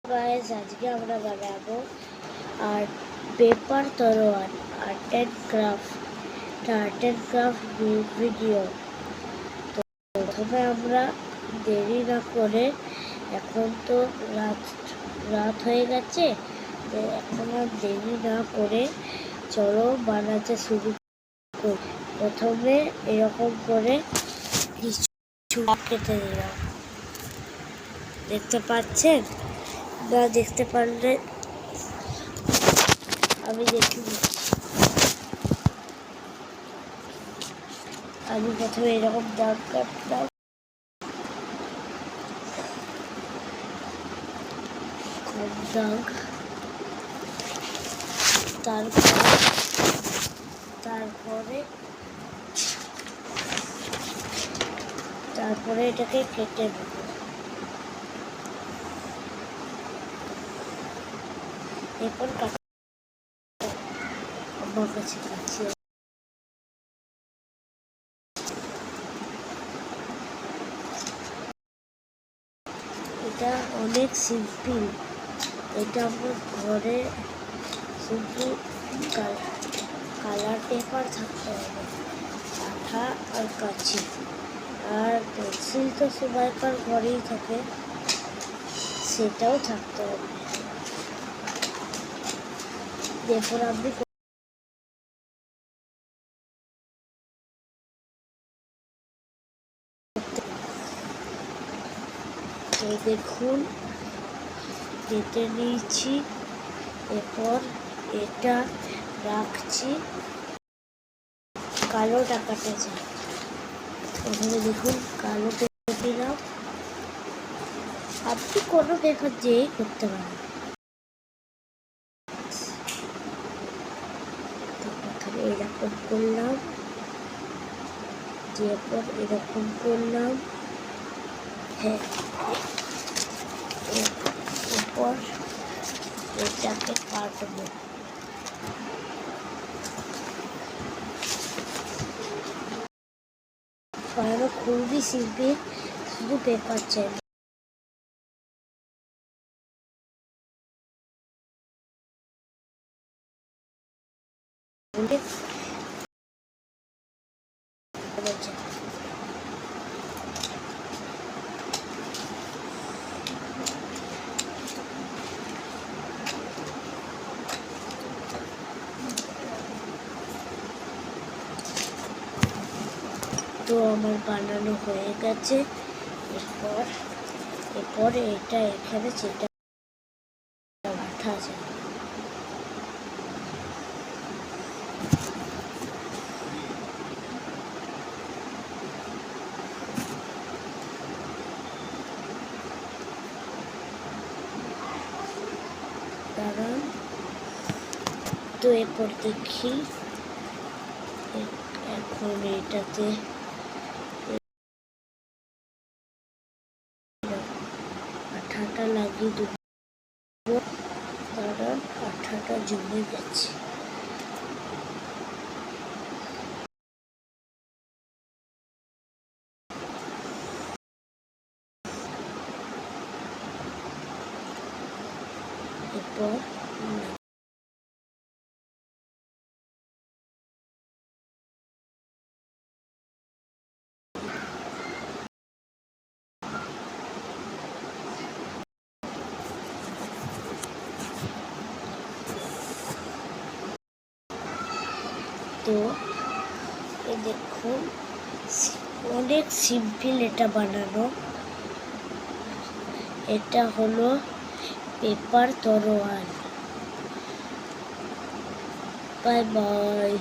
Guys আজকে আমরা বানাবো আর পেপার তরোয়াল আর্ট এন্ড ক্রাফট ভিডিও। তো প্রথমে আমরা দেরি না করে, এখন তো রাত হয়ে গেছে, তো এখন আর দেরি না করে চলো বানাতে শুরু করি। প্রথমে এরকম করে কিছু কেটে দিলাম, দেখতে পাচ্ছেন? না দেখতে পারলে আমি দেখি। আমি প্রথমে এরকম দাগ কাটলাম, দাগ, তারপরে এটাকে কেটে দেব। এরপর আমার কাছে কাছে এটা অনেক সিম্পল। এটা আমার ঘরে শুধু কালার পেপার থাকতে হবে, আঠা আর কাঁচি, আর পেন্সিল তো সবাইকার ঘরেই থাকে, সেটাও থাকতে হবে। দেখুন আপনি দেখুন কেটে নিয়েছি। এরপর এটা রাখছি, কালো টাকাটা চাই। প্রথমে দেখুন কালো পেপার দিলাম, আপনি কোনো পেপার দিয়েই করতে পারেন। প্রথমে এরকম করলাম, এরপর এরকম করলাম, হ্যাঁ, এরপর এটাকে কাটবো। বানানো খুবই সিম্পল, শুধু পেপার চাই। তো আমার বানানো হয়ে গেছে। এরপর এটা এখানে সেটা আঠা আছে, দাঁড়ান। তো এরপর দেখি এখন এটাতে আঠাটা লাগিয়ে দেবো। দাঁড়ান, আঠাটা জমে গেছে। এরপর তো দেখুন অনেক সিম্পল এটা বানানো। এটা হলো পেপার তরোয়াল। Bye bye.